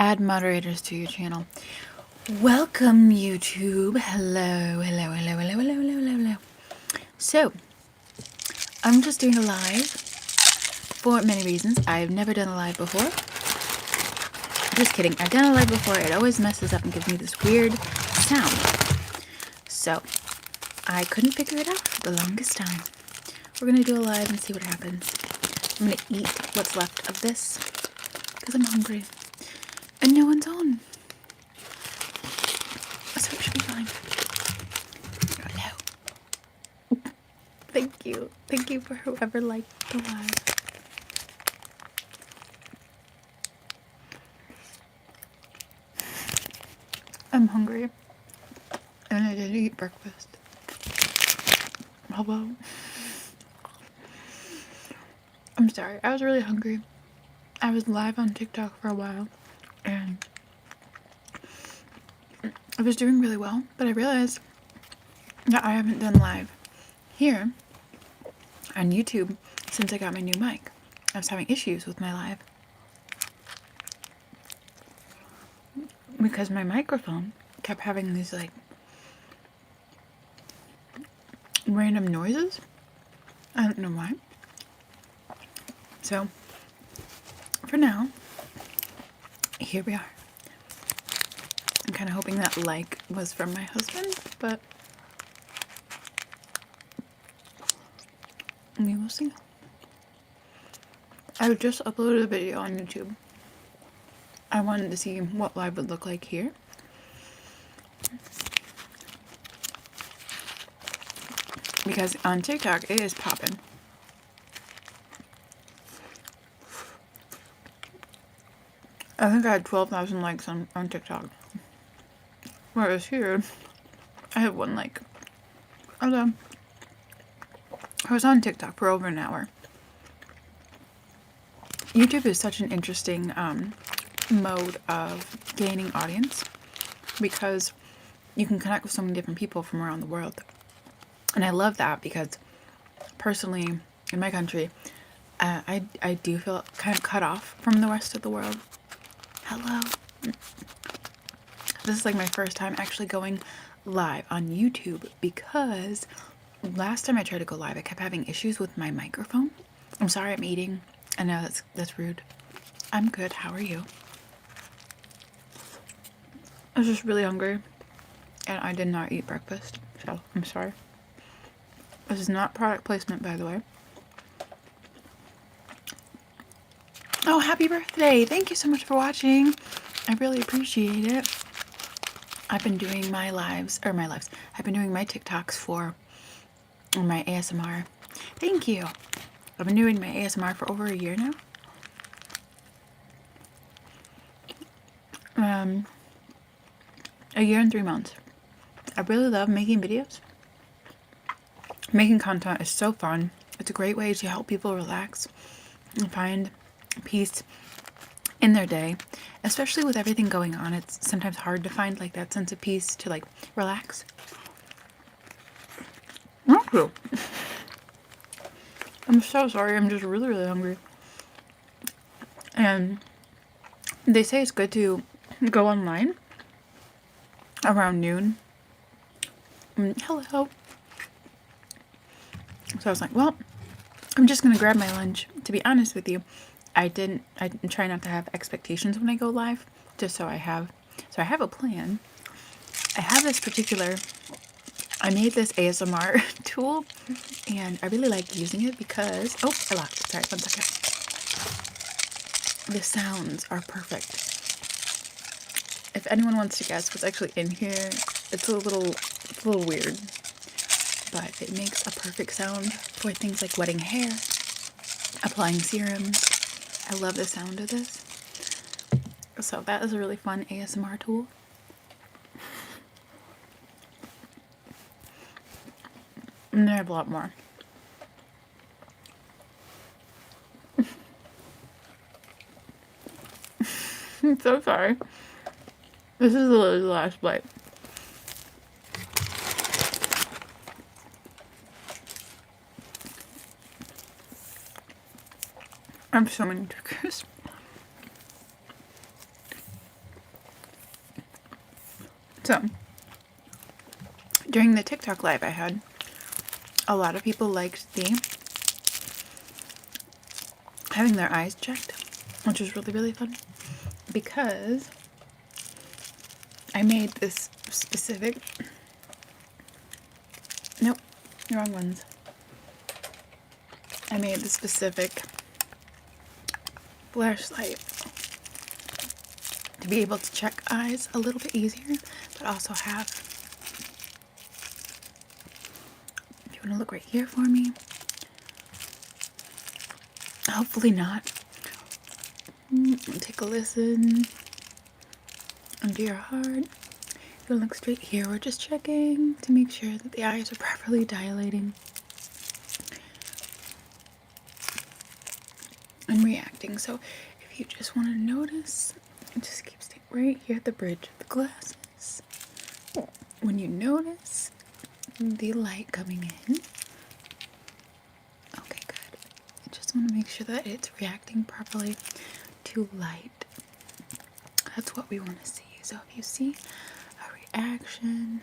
Add moderators to your channel. Welcome, YouTube. Hello. So, I'm just doing a live for many reasons. I've never done a live before. Just kidding. I've done a live before. It always messes up and gives me this weird sound. So, I couldn't figure it out for the longest time. We're going to do a live and see what happens. I'm going to eat what's left of this because I'm hungry. And no one's on. So it should be fine. Hello. Thank you. Thank you for whoever liked the live. I'm hungry. And I didn't eat breakfast. Hello. I'm sorry. I was really hungry. I was live on TikTok for a while. And I was doing really well, but I realized that I haven't done live here on YouTube since I got my new mic. I was having issues with my live because my microphone kept having these like random noises. I don't know why. So for now, here we are. I'm kind of hoping that like was from my husband, but we will see. I just uploaded a video on YouTube. I wanted to see what live would look like here. Because on TikTok, it is popping. I think I had 12,000 likes on TikTok. Whereas here, I have 1 like. Although, I was on TikTok for over an hour. YouTube is such an interesting mode of gaining audience because you can connect with so many different people from around the world. And I love that because personally, in my country, I do feel kind of cut off from the rest of the world. Hello. This is like my first time actually going live on YouTube because last time I tried to go live, I kept having issues with my microphone. I'm sorry I'm eating. I know that's rude. I'm good. How are you? I was just really hungry and I did not eat breakfast, so I'm sorry. This is not product placement, by the way. Oh, happy birthday! Thank you so much for watching. I really appreciate it. I've been doing my lives. I've been doing my TikToks for my ASMR. Thank you. I've been doing my ASMR for over a year now. A year and 3 months. I really love making videos. Making content is so fun. It's a great way to help people relax and find peace in their day, especially with everything going on. It's sometimes hard to find like that sense of peace to like relax. Thank you. I'm so sorry. I'm just really hungry. And they say it's good to go online around noon. Hello. So I was like, well, I'm just gonna grab my lunch. To be honest with you, I try not to have expectations when I go live, just so I have a plan. I have this particular, I made this ASMR tool and I really like using it because, oh, I locked, sorry, 1 second. The sounds are perfect. If anyone wants to guess what's actually in here, it's a little weird, but it makes a perfect sound for things like wetting hair, applying serums. I love the sound of this. So that is a really fun ASMR tool. And then I have a lot more. I'm so sorry. This is literally the last bite. I have so many triggers. So, during the TikTok live I had, a lot of people liked having their eyes checked, which was really, really fun, because I made this specific, nope, the wrong ones. I made the specific flashlight to be able to check eyes a little bit easier, but also have, if you want to look right here for me, hopefully not. Take a listen under your heart. If you look straight here, we're just checking to make sure that the eyes are properly dilating and reacting. So if you just want to notice, just keep staying right here at the bridge of the glasses. When you notice the light coming in, okay, good. I just want to make sure that it's reacting properly to light. That's what we want to see. So if you see a reaction,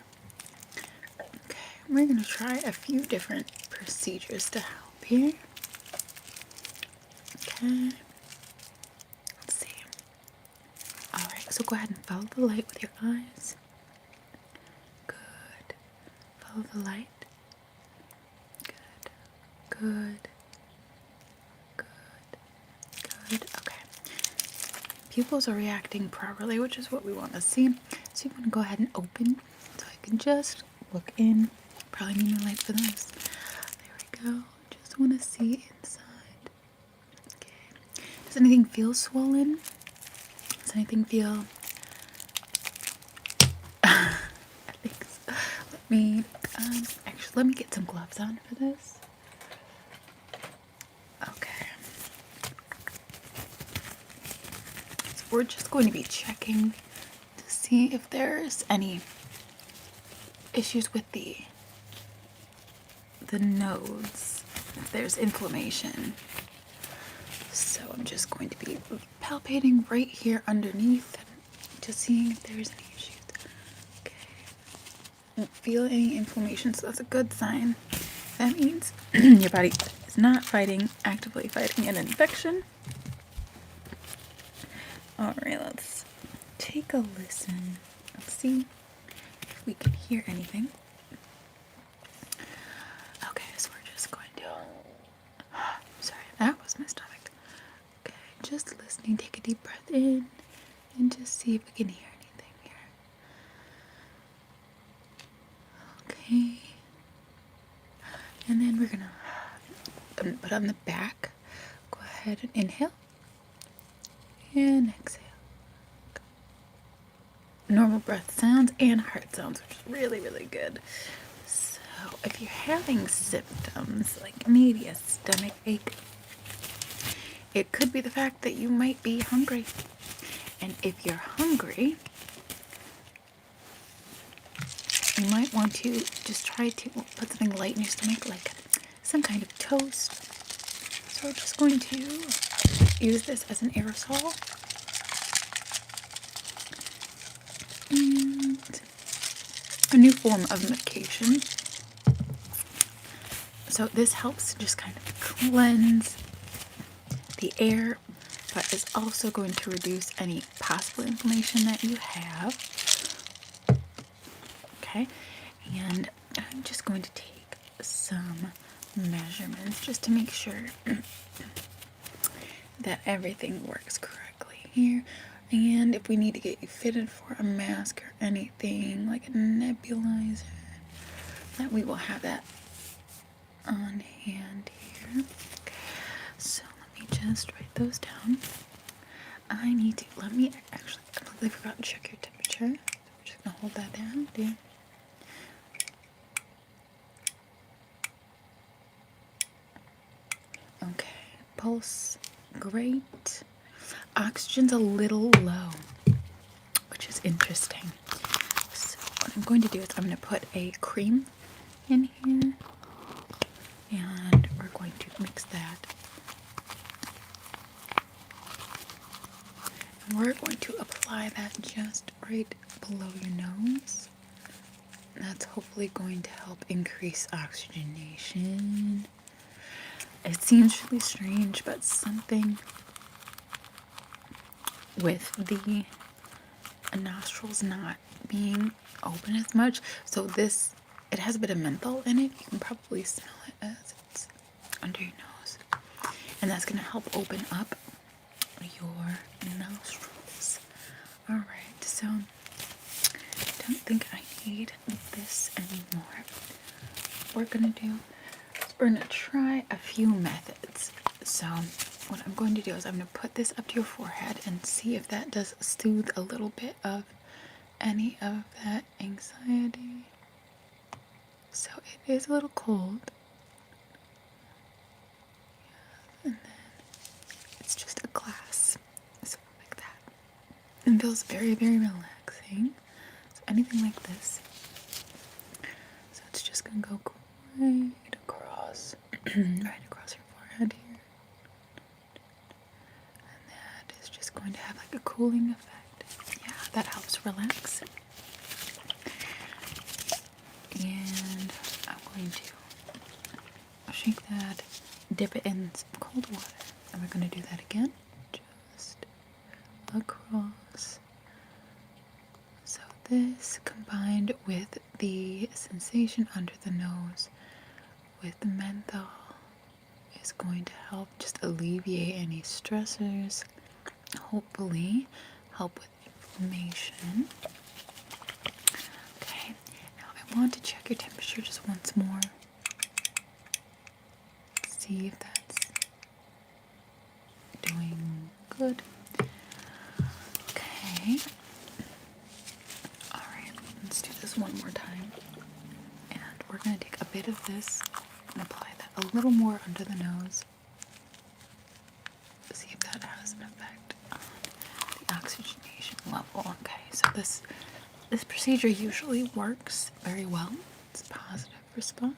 okay, we're going to try a few different procedures to help here. Okay, let's see. Alright, so go ahead and follow the light with your eyes. Good. Follow the light. Good. Good. Good. Good. Okay. Pupils are reacting properly, which is what we want to see. So you want to go ahead and open so I can just look in. Probably need my light for this. There we go. Just want to see inside. Okay. Does anything feel swollen? Does anything feel... I think so. Let me... actually, let me get some gloves on for this. Okay. So we're just going to be checking to see if there's any issues with the nodes, if there's inflammation. So I'm just going to be palpating right here underneath, just seeing if there's any issues. Okay. Don't feel any inflammation, so that's a good sign. That means your body is not actively fighting an infection. Alright, let's take a listen. Let's see if we can hear anything. Okay, so we're just going to... Sorry, that was my stomach. Okay, just listening. Take a deep breath in and just see if we can hear anything here. Okay. And then we're gonna put on the back. Go ahead and inhale. And exhale. Normal breath sounds and heart sounds, which is really, really good. So if you're having symptoms like maybe a stomach ache, it could be the fact that you might be hungry. And if you're hungry, you might want to just try to put something light in your stomach, like some kind of toast. So we're just going to use this as an aerosol. And a new form of medication. So this helps just kind of cleanse the air, but is also going to reduce any possible inflammation that you have. Okay, and I'm just going to take some measurements just to make sure that everything works correctly here. And if we need to get you fitted for a mask or anything, like a nebulizer, that we will have that on hand here. Okay. So let me just write those down. I completely forgot to check your temperature. So we're just gonna hold that down, dear. Okay, pulse, great. Oxygen's a little low, which is interesting. So what I'm going to do is I'm going to put a cream in here, and we're going to mix that. we're going to apply that just right below your nose. That's hopefully going to help increase oxygenation. It seems really strange, but something with the nostrils not being open as much. So this, it has a bit of menthol in it. You can probably smell it as it's under your nose. And that's going to help open up your nostrils. Alright, so I don't think I need this anymore. What we're going to do is we're going to try a few methods. So what I'm going to do is I'm going to put this up to your forehead and see if that does soothe a little bit of any of that anxiety. So it is a little cold. And then it's just a glass. So like that. And feels very, very relaxing. So anything like this. So it's just going to go right across. Right across your forehead here. And that is just going to have like a cooling effect. Yeah, that helps relax. And I'm going to shake that, dip it in some cold water, and we're going to do that again, just across. So this combined with the sensation under the nose with the menthol is going to help just alleviate any stressors, hopefully help with inflammation. Okay, now I want to check your temperature just once more. See if that's doing good. Okay. Alright, let's do this one more time. And we're going to take a bit of this and apply that a little more under the nose. See if that has an effect on the oxygenation level. Okay, so this procedure usually works very well. It's a positive response.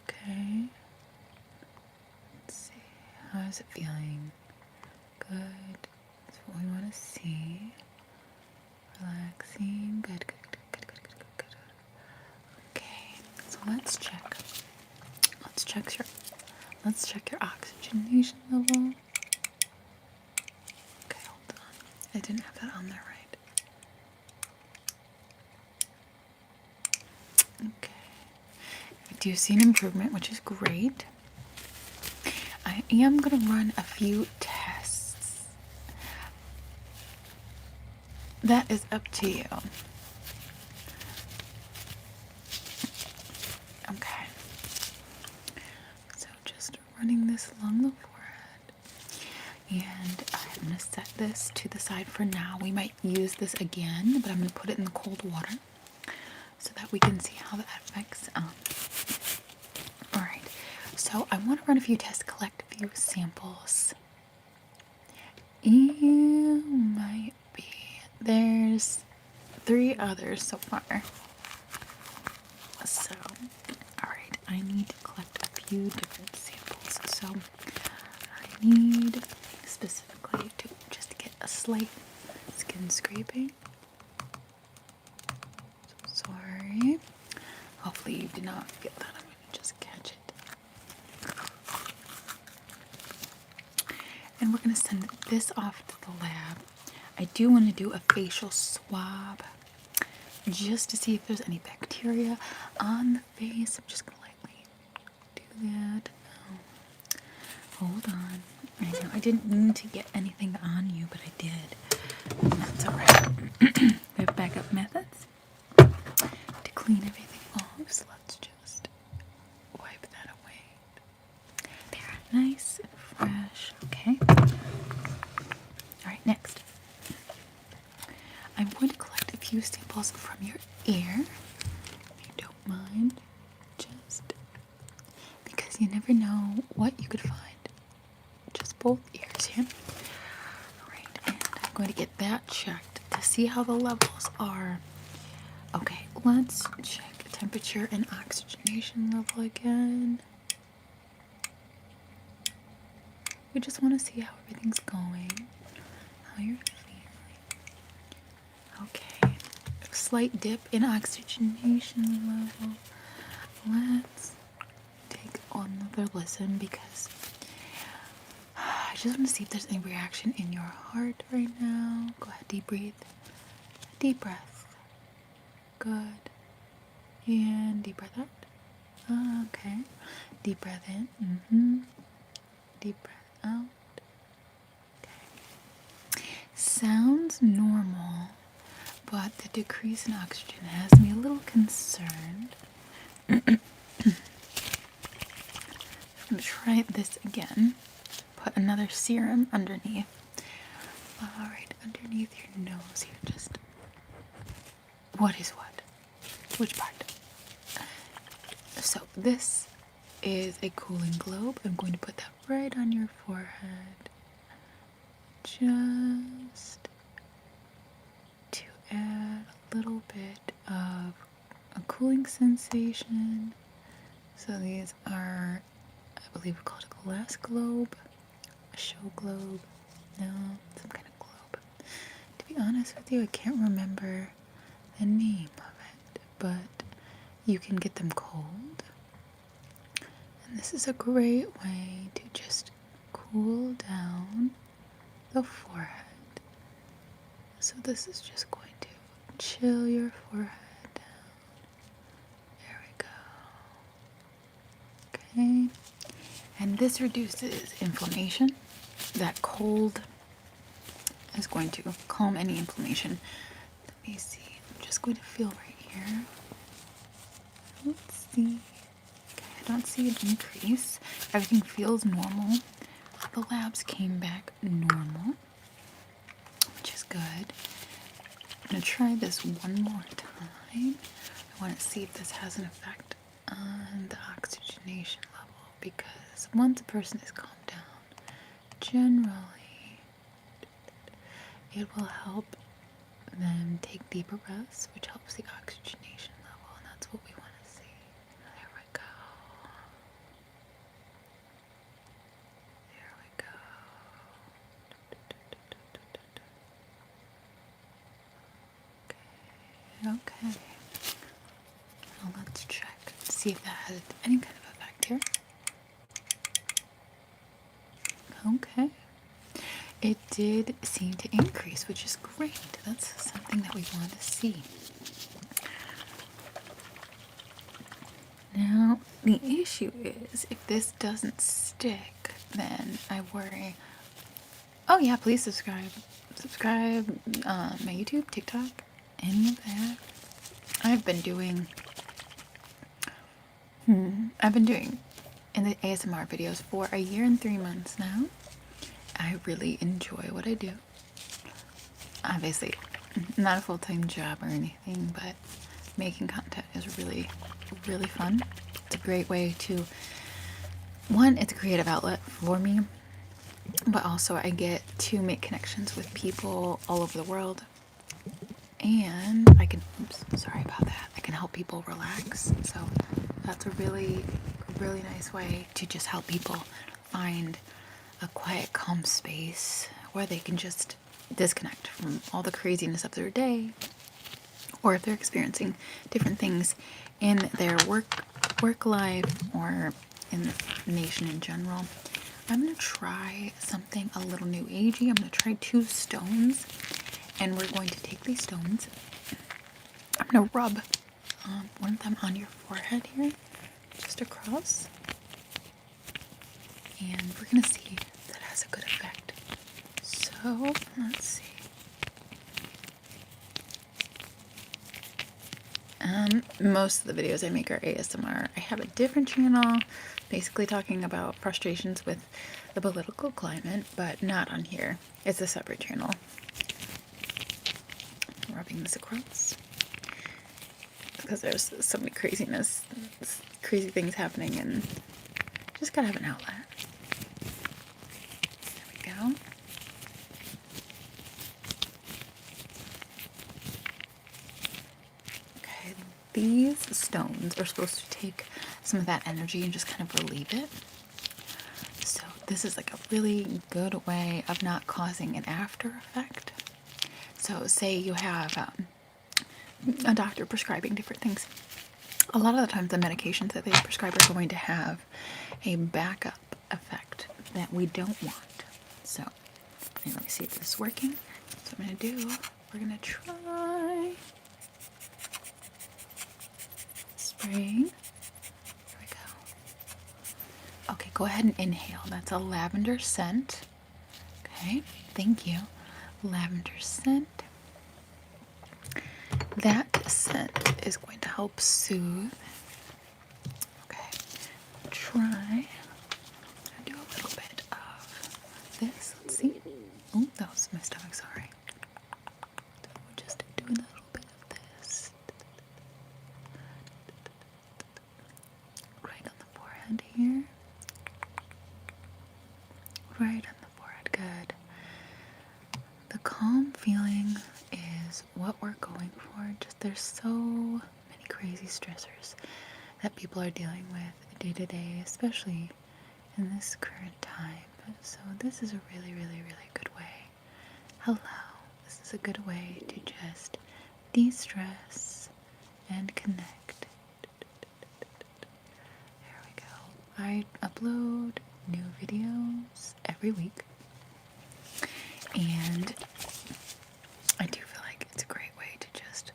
Okay. Let's see. How is it feeling? Good. That's what we want to see. Relaxing. Good, good, good, good, good, good, good, good. Okay. So let's check. Let's check your oxygenation level. Okay, hold on. I didn't have that on there right. Okay. I do see an improvement, which is great. I am going to run a few tests. That is up to you. Okay. So just running this along the forehead. And I'm going to set this to the side for now. We might use this again, but I'm going to put it in the cold water so that we can see how that affects. Alright, so I want to run a few tests, collect a few samples. You might be. There's 3 others so far. So, alright, I need to collect a few different samples. So, I need specifically to just get a slight skin scraping. So sorry. Hopefully you did not feel that. I'm going to just catch it. And we're going to send this off to the lab. I do want to do a facial swab just to see if there's any bacteria on the face. I'm just going to lightly do that. Oh, hold on. I know I didn't mean to get anything on you, but I did. That's alright. We have backup methods to clean everything off, so let's just wipe that away. There, nice and fresh. Okay. Alright, next. I'm going to collect a few samples from your ear, if you don't mind. Just because you never know what you could find. Just both ears here. Alright, and I'm going to get that checked to see how the levels are. Okay, let's check temperature and oxygenation level again. We just want to see how everything's going, how you're feeling. Okay, slight dip in oxygenation level. Let's take another listen because I just want to see if there's any reaction in your heart right now. Go ahead, deep breathe. Deep breath. Good. And deep breath out. Okay. Deep breath in. Deep breath out. Okay. Sounds normal, but the decrease in oxygen has me a little concerned. I'm going to try this again. Put another serum underneath. Alright, underneath your nose here, just... What is what? Which part? So this is a cooling globe. I'm going to put that right on your forehead. Just to add a little bit of a cooling sensation. So these are, I believe, called a glass globe, a show globe, no, some kind of globe. To be honest with you, I can't remember the name of it, but you can get them cold. And this is a great way to just cool down the forehead. So this is just going to chill your forehead down. There we go. Okay. And this reduces inflammation. That cold is going to calm any inflammation. Let me see. I'm just going to feel right here. Let's see. Okay, I don't see an increase. Everything feels normal. The labs came back normal, which is good. I'm going to try this one more time. I want to see if this has an effect on the oxygenation level, because once a person is calmed down, generally it will help them take deeper breaths, which helps the oxygenation level, and that's what we want to see. There we go. There we go. Okay. Now let's check, see if that has any kind of effect here. Okay. It did seem to increase, which is great. That's something that we want to see. Now, the issue is, if this doesn't stick, then I worry. Oh yeah, please subscribe. Subscribe, my YouTube, TikTok, any of that. I've been doing in the ASMR videos for a year and 3 months now. I really enjoy what I do. Obviously, not a full-time job or anything, but making content is really, really fun. It's a great way to, one, it's a creative outlet for me, but also I get to make connections with people all over the world. And I can, oops, sorry about that. I can help people relax. So that's a really nice way to just help people find a quiet, calm space where they can just disconnect from all the craziness of their day, or if they're experiencing different things in their work life or in the nation in general. I'm going to try something a little new agey. I'm going to try 2 stones, and we're going to take these stones. I'm going to rub one of them on your forehead here, just across. And we're going to see if that has a good effect. So, let's see. Most of the videos I make are ASMR. I have a different channel, basically talking about frustrations with the political climate, but not on here. It's a separate channel. Rubbing this across. Because there's so many crazy things happening, and just gotta have an outlet. There we go. these stones are supposed to take some of that energy and just kind of relieve it. So this is like a really good way of not causing an after effect. So say you have a doctor prescribing different things. A lot of the times the medications that they prescribe are going to have a backup effect that we don't want. So let me see if this is working. So I'm going to do, we're going to try spraying. Here we go. Okay, go ahead and inhale. That's a lavender scent. Okay, thank you. Lavender scent. That scent is going to help soothe. Okay, try. Do a little bit of this. Let's see. Oh, that was my stomach, sorry. So just do a little bit of this. Right on the forehead here. Right on the forehead, good. The calm feeling is what we're going for. Just there's so many crazy stressors that people are dealing with day to day, especially in this current time. So this is a really, really, really good way. Hello. This is a good way to just de-stress and connect. There we go. I upload new videos every week. And I do feel like it's a great way to just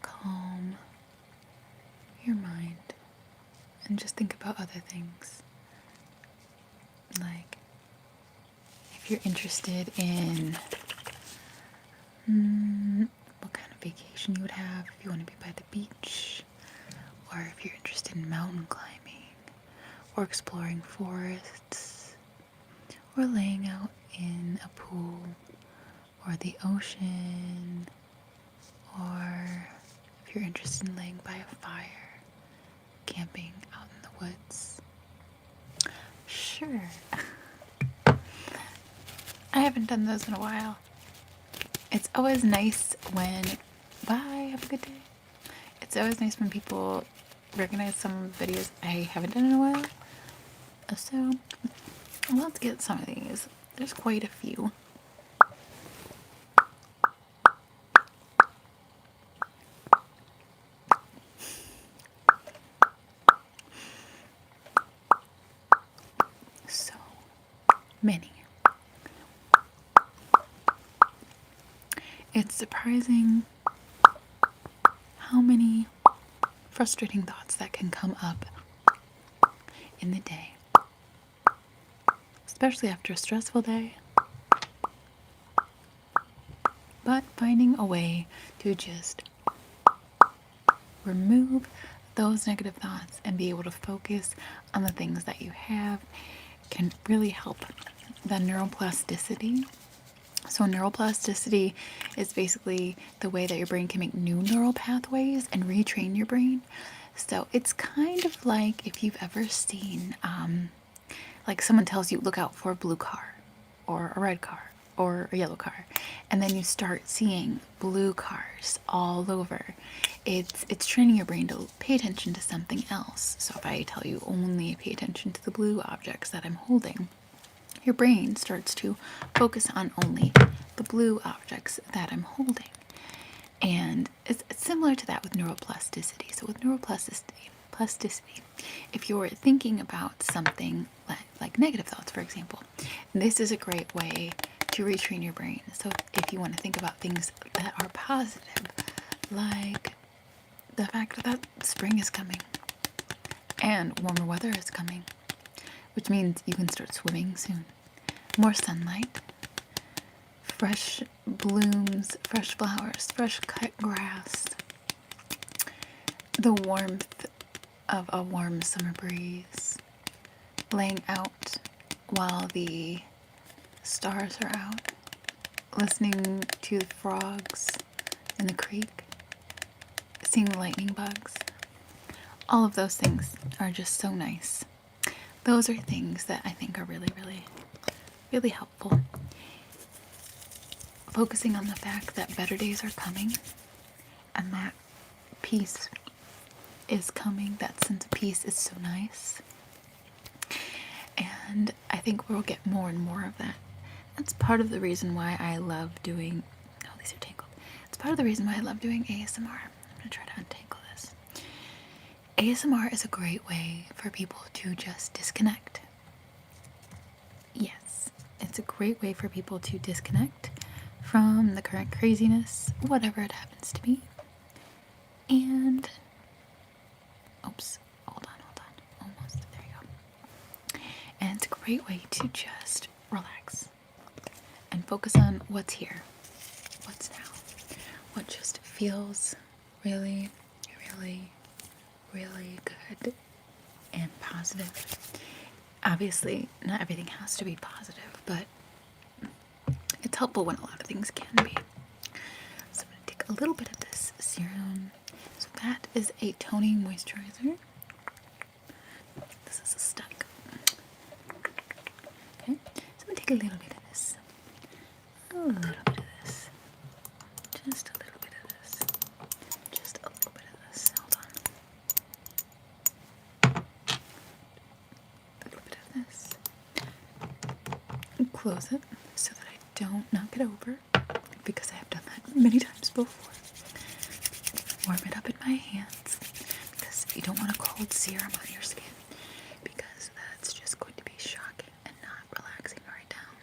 calm your mind and just think about other things. Like, if you're interested in what kind of vacation you would have, if you want to be by the beach, or if you're interested in mountain climbing, or exploring forests, or laying out in a pool, or the ocean, or if you're interested in laying by a fire, camping out in the woods. Sure. I haven't done those in a while. It's always nice when, bye, have a good day. It's always nice when people recognize some videos I haven't done in a while. So, let's get some of these. There's quite a few. So many. It's surprising how many frustrating thoughts that can come up in the day, especially after a stressful day. But finding a way to just remove those negative thoughts and be able to focus on the things that you have can really help the neuroplasticity. So neuroplasticity is basically the way that your brain can make new neural pathways and retrain your brain. So it's kind of like if you've ever seen, like someone tells you, look out for a blue car or a red car or a yellow car, and then you start seeing blue cars all over. It's training your brain to pay attention to something else. So if I tell you only pay attention to the blue objects that I'm holding, your brain starts to focus on only the blue objects that I'm holding. And it's similar to that with neuroplasticity. So with neuroplasticity, if you're thinking about something like negative thoughts, for example, this is a great way to retrain your brain. So if you want to think about things that are positive, like the fact that spring is coming and warmer weather is coming, which means you can start swimming soon. More sunlight, fresh blooms, fresh flowers, fresh cut grass, the warmth of a warm summer breeze, laying out while the stars are out, listening to the frogs in the creek, seeing the lightning bugs. All of those things are just so nice. Those are things that I think are really, really, really helpful. Focusing on the fact that better days are coming and that peace is coming. That sense of peace is so nice. And I think we'll get more and more of that. That's part of the reason why I love doing... Oh, these are tangled. It's part of the reason why I love doing ASMR. I'm going to try to untangle this. ASMR is a great way for people to just disconnect. Yes, it's a great way for people to disconnect from the current craziness, whatever it happens to be. And... Oops. Hold on. Almost. There you go. And it's a great way to just relax and focus on what's here, what's now, what just feels really, really, really good and positive. Obviously, not everything has to be positive, but it's helpful when a lot of things can be. So I'm going to take a little bit of this serum. So that is a toning moisturizer. This is a stack. Okay, so I'm going to take a little bit of this. A little bit of this. Just a little bit of this. Just a little bit of this. Hold on. A little bit of this. And close it so that I don't knock it over, because I have done that many times before. Warm it up in my hands, because you don't want a cold serum on your skin, because that's just going to be shocking and not relaxing. Right down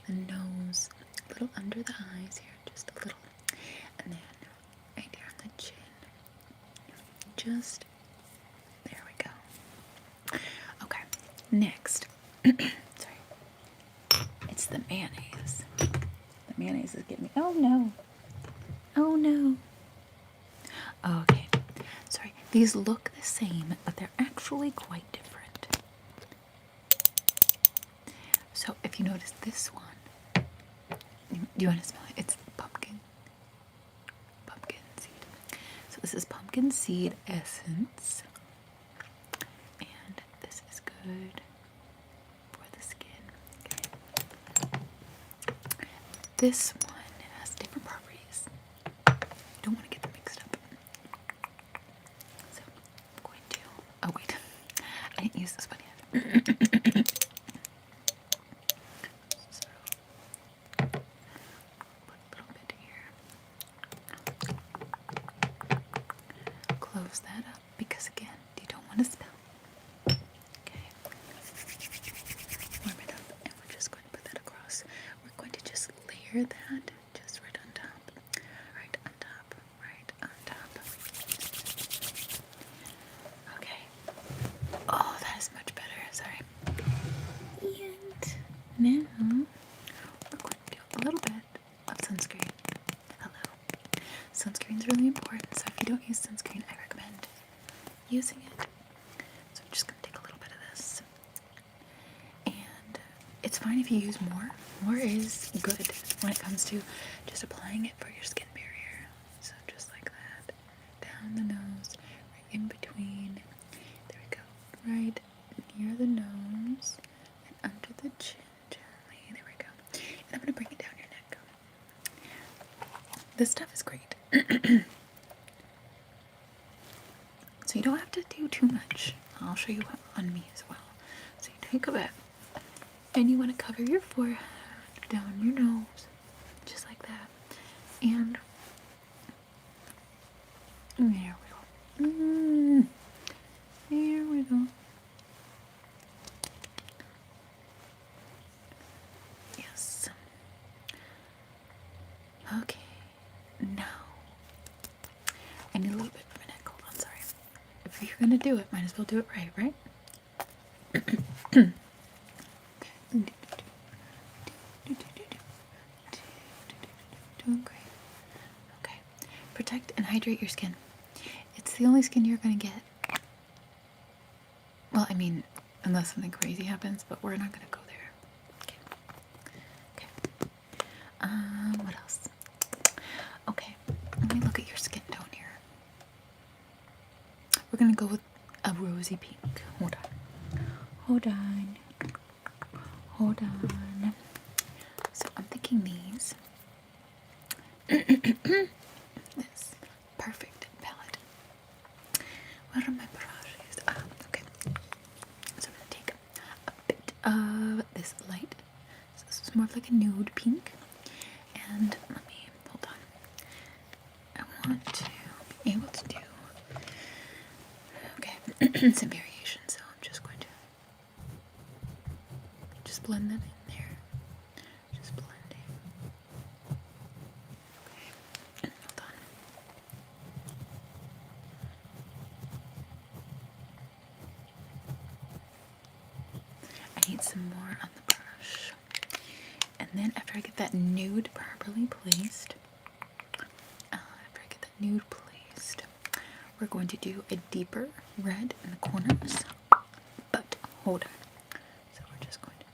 the nose, a little under the eyes here, just a little, and then right here on the chin. Just there we go. Okay, next. Sorry. It's the mayonnaise. The mayonnaise is getting me. Oh no. Oh no. Okay. Sorry. These look the same, but they're actually quite different. So if you notice this one, do you want to smell it? It's pumpkin. Pumpkin seed. So this is pumpkin seed essence. And this is good for the skin. Okay. This one has different properties. You don't want to get them mixed up. So I'm going to... Oh wait, I didn't use this one yet. So put a little bit here. Close that up, because again, you don't want to spill. Okay. Warm it up, and we're just going to put that across. We're going to just layer that just right on top. Right on top. Right on top. Okay. Oh, that is much better. Sorry. And now we're going to do a little bit of sunscreen. Hello. Sunscreen's really important, so if you don't use sunscreen, I recommend using it. So I'm just going to take a little bit of this. And it's fine if you use more. More is good when it comes to just applying it for your skin barrier. So just like that. Down the nose, right in between. There we go. Right near the nose and under the chin gently. There we go. And I'm going to bring it down your neck. This stuff is great. So you don't have to do too much. I'll show you on me as well. So you take a bit, and you want to cover your forehead, down your nose, just like that. And there we go. There we go. Yes. Okay. Now, I need a little bit for my neck. Hold on, sorry. If you're gonna do it, might as well do it right, right? Okay. Doing great. Okay. Protect and hydrate your skin. It's the only skin you're gonna get. Well, I mean, unless something crazy happens, but we're not gonna go there. Okay. Okay. What else? Okay. Let me look at your skin tone here. We're gonna go with a rosy pink. Hold on. Hold on. Hold on. So I'm thinking these. This perfect palette. Where are my brushes? Ah, okay. So I'm gonna take a bit of this light. So this is more of like a nude pink. And let me, hold on. I want to be able to do, okay, some variation. So I'm just going to just blend that in there. Just blending. Okay, hold on. I need some more on the brush. And then after I get that nude properly placed, we're going to do a deeper red in the corners. But hold on. So we're just going to,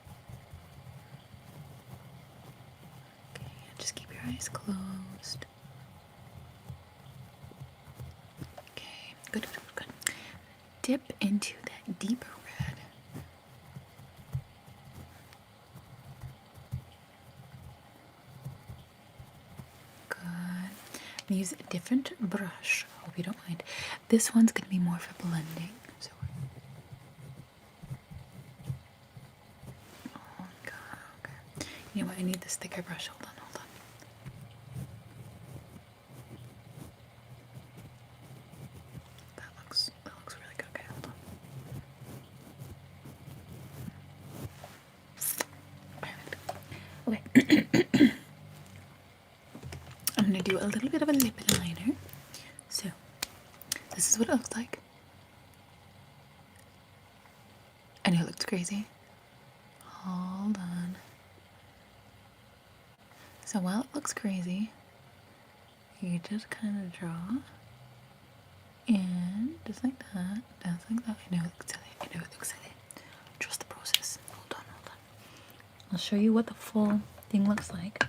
okay, just keep your eyes closed. Okay, good, good, good. Dip into that deeper red. Good. Use a different brush. Hope you don't mind. This one's going to be more for blending. So oh my god, okay. You know what? I need this thicker brush. Hold on, hold on. That looks really good. Okay, hold on. Okay. I'm going to do a little bit of a lip liner. So, this is what it looks like. I know it looks crazy. Hold on. So while it looks crazy, you just kind of draw. And just like that. Just like that. I know it looks silly. I know it looks silly. Trust the process. Hold on, hold on. I'll show you what the full thing looks like.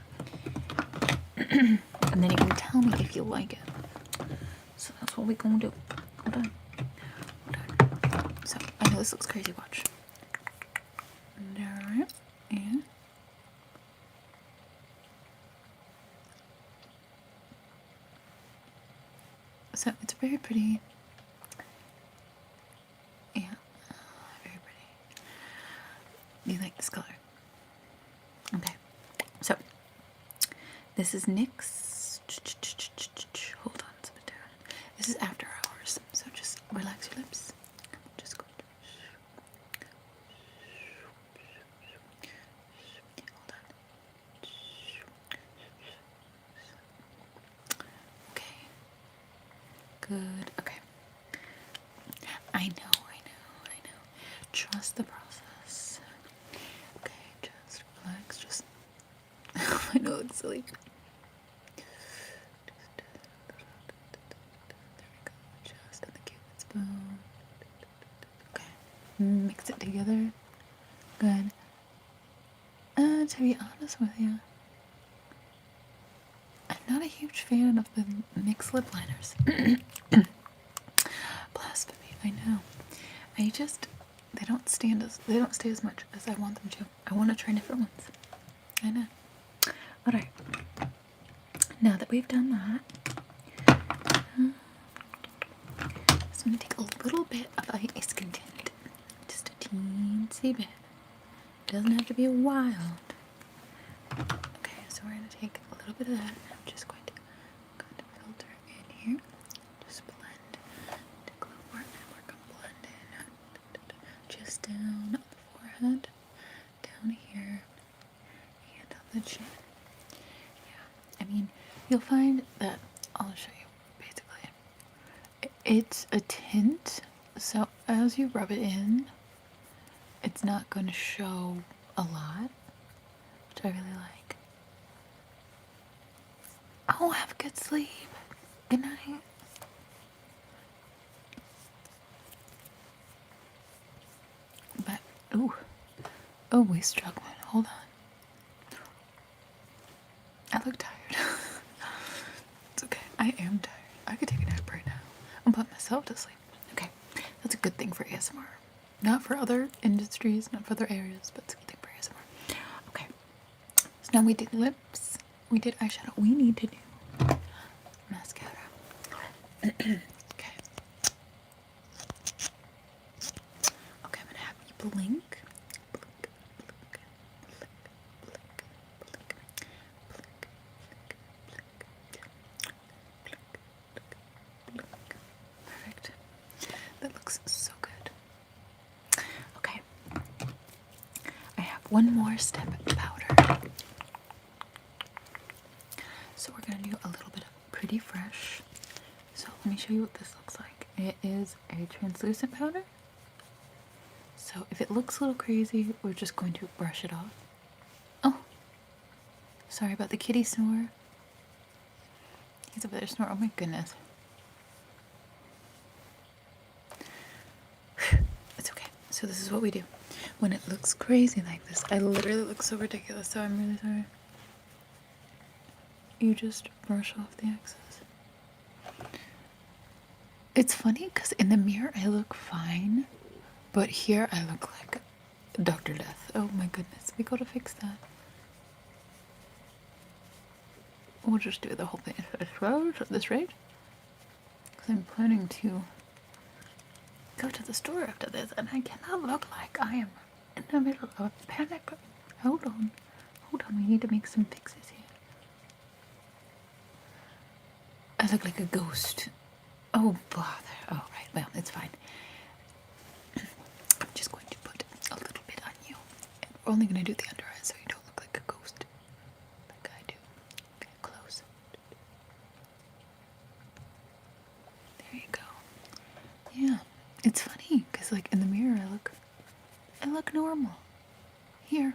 And then you can tell me if you like it. So that's what we're gonna do. Hold on. Hold on. So I know this looks crazy, watch. There, and so it's very pretty. Yeah, very pretty. You like this color? Okay. So this is NYX. Hold on, let's put it down. This is After Hours. So just relax your lips. Just go. Hold on. Okay. Good. Okay. I know. Trust the process. Okay, just relax. Just. I know it's silly. There we go. Just on the cupid's bow. Okay. Mix it together. Good. To be honest with you, I'm not a huge fan of the mixed lip liners. Blasphemy, I know. They don't stay as much as I want them to. I want to try different ones. I know. Alright. Now that we've done that, I'm just going to take a little bit of ice content. Just a teensy bit. It doesn't have to be wild. Okay, so we're going to take a little bit of that. I'm just going to filter in here. Just blend. Take a little more, and we're going to blend in. Just down the forehead, down here, and on the chin. Yeah, I mean, you'll find that, I'll show you, basically. It's a tint, so as you rub it in, it's not going to show a lot, which I really like. Oh, have a good sleep. Good night. But, oh, we struggling. Hold on. I look tired. It's okay. I am tired. I could take a nap right now and put myself to sleep. Okay, that's a good thing for ASMR. Not for other industries, not for other areas, but it's a good thing for ASMR. Okay, so now we did lips, we did eyeshadow. We need to do mascara. Okay. blink. Perfect. That looks so good. Okay. I have one more step of powder. So we're going to do a little bit of Pretty Fresh. So let me show you what this looks like. It is a translucent powder. So if it looks a little crazy, we're just going to brush it off. Oh, sorry about the kitty snore. He's over there snoring. Oh my goodness. It's okay. So this is what we do. When it looks crazy like this, I literally look so ridiculous, so I'm really sorry. You just brush off the excess. It's funny because in the mirror I look fine, but here I look like Dr. Death. Oh my goodness, we gotta fix that. We'll just do the whole thing at this rate. Because I'm planning to go to the store after this, and I cannot look like I am in the middle of a panic. Hold on, we need to make some fixes here. I look like a ghost. Oh bother. Oh right, well it's fine. I'm just going to put a little bit on you. And we're only going to do the under eyes so you don't look like a ghost. Like I do. Okay, close. There you go. Yeah, it's funny because like in the mirror I look normal. Here,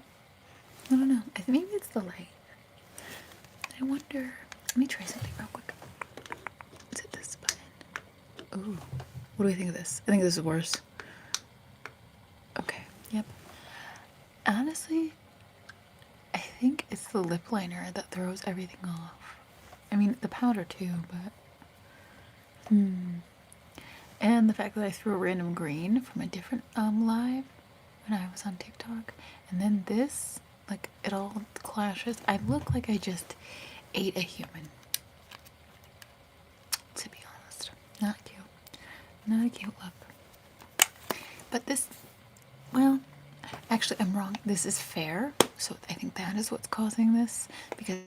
I don't know. I think maybe it's the light. I wonder. Let me try something real quick. Is it this button? Ooh, what do I think of this? I think this is worse. Okay. Yep. Honestly, I think it's the lip liner that throws everything off. I mean, the powder too, but and the fact that I threw a random green from a different live when I was on TikTok, and then this, like, it all clashes. I look like I just ate a human. To be honest, not cute. Not a cute look. But this, well, actually I'm wrong. This is fair, so I think that is what's causing this, because